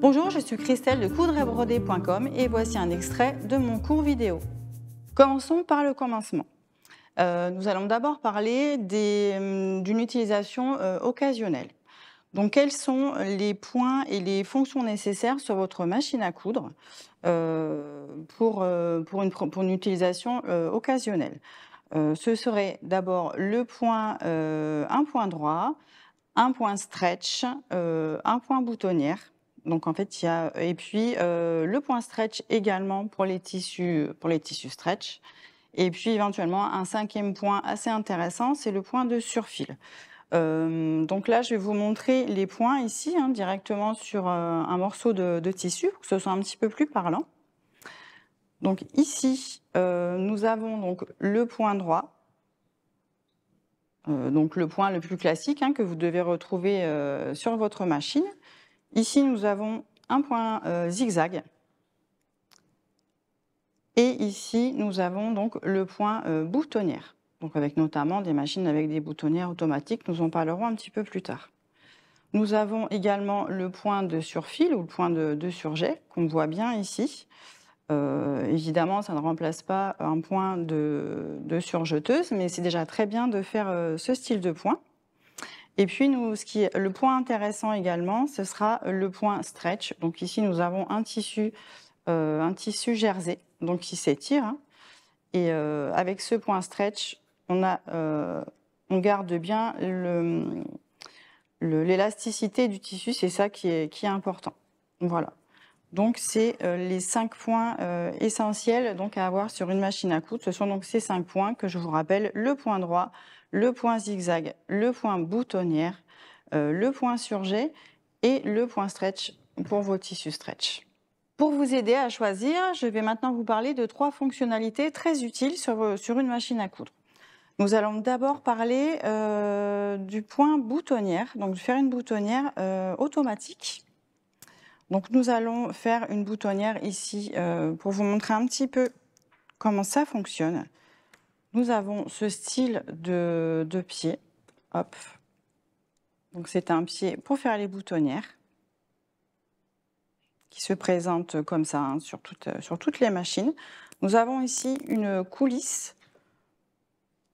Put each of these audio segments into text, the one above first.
Bonjour, je suis Christelle de coudre-et-broder.com et voici un extrait de mon cours vidéo. Commençons par le commencement. Nous allons d'abord parler d'une utilisation occasionnelle. Donc, quels sont les points et les fonctions nécessaires sur votre machine à coudre pour une utilisation occasionnelle? Ce serait d'abord un point droit, un point stretch, un point boutonnière. Donc en fait, et puis le point stretch également pour les tissus stretch. Et puis éventuellement un cinquième point assez intéressant, c'est le point de surfil. Donc là, je vais vous montrer les points ici, directement sur un morceau de tissu, pour que ce soit un petit peu plus parlant. Donc ici, nous avons donc le point droit, donc le point le plus classique que vous devez retrouver sur votre machine. Ici, nous avons un point zigzag. Et ici, nous avons donc le point boutonnière. Donc avec notamment des machines avec des boutonnières automatiques, nous en parlerons un petit peu plus tard. Nous avons également le point de surfil ou le point de surjet qu'on voit bien ici. Évidemment, ça ne remplace pas un point de surjeteuse, mais c'est déjà très bien de faire ce style de point. Et puis, le point intéressant également, ce sera le point stretch. Donc ici, nous avons un tissu jersey, donc qui s'étire. Et avec ce point stretch, on garde bien l'élasticité du tissu, c'est ça qui est important. Voilà. Donc, c'est les 5 points essentiels donc, à avoir sur une machine à coudre. Ce sont donc ces 5 points que je vous rappelle: le point droit, le point zigzag, le point boutonnière, le point surjet et le point stretch pour vos tissus stretch. Pour vous aider à choisir, je vais maintenant vous parler de 3 fonctionnalités très utiles sur une machine à coudre. Nous allons d'abord parler du point boutonnière, donc faire une boutonnière automatique. Donc nous allons faire une boutonnière ici pour vous montrer un petit peu comment ça fonctionne. Nous avons ce style de pied. Hop. Donc c'est un pied pour faire les boutonnières qui se présente comme ça sur toutes les machines. Nous avons ici une coulisse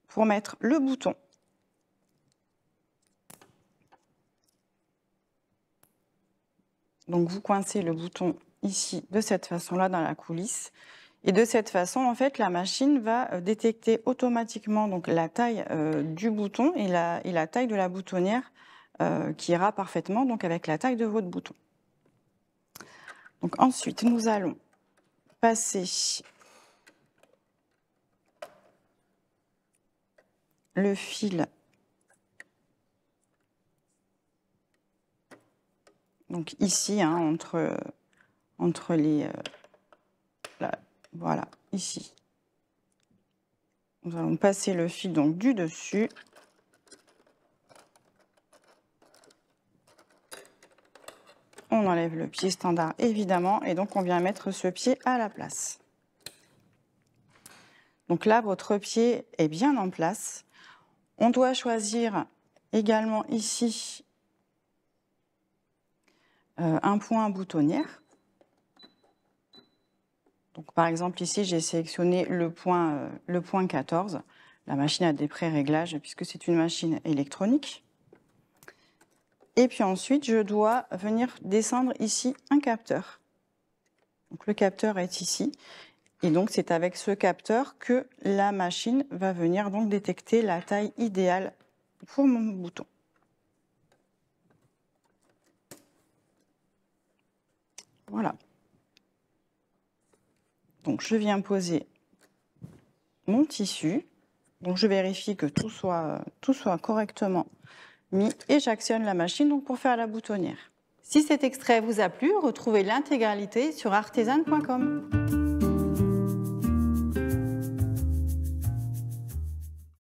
pour mettre le bouton. Donc vous coincez le bouton ici de cette façon-là dans la coulisse. Et de cette façon, en fait, la machine va détecter automatiquement donc, la taille du bouton et la taille de la boutonnière qui ira parfaitement donc, avec la taille de votre bouton. Donc, ensuite, nous allons passer le fil donc ici, entre les... voilà, ici. Nous allons passer le fil donc, du dessus. On enlève le pied standard, évidemment, et donc on vient mettre ce pied à la place. Donc là, votre pied est bien en place. On doit choisir également ici un point boutonnière. Donc, par exemple, ici, j'ai sélectionné le point 14. La machine a des pré-réglages puisque c'est une machine électronique. Et puis ensuite, je dois venir descendre ici un capteur. Donc, le capteur est ici. Et donc, c'est avec ce capteur que la machine va venir donc détecter la taille idéale pour mon bouton. Voilà. Donc, je viens poser mon tissu. Donc, je vérifie que tout soit correctement mis et j'actionne la machine donc, pour faire la boutonnière. Si cet extrait vous a plu, retrouvez l'intégralité sur artesane.com.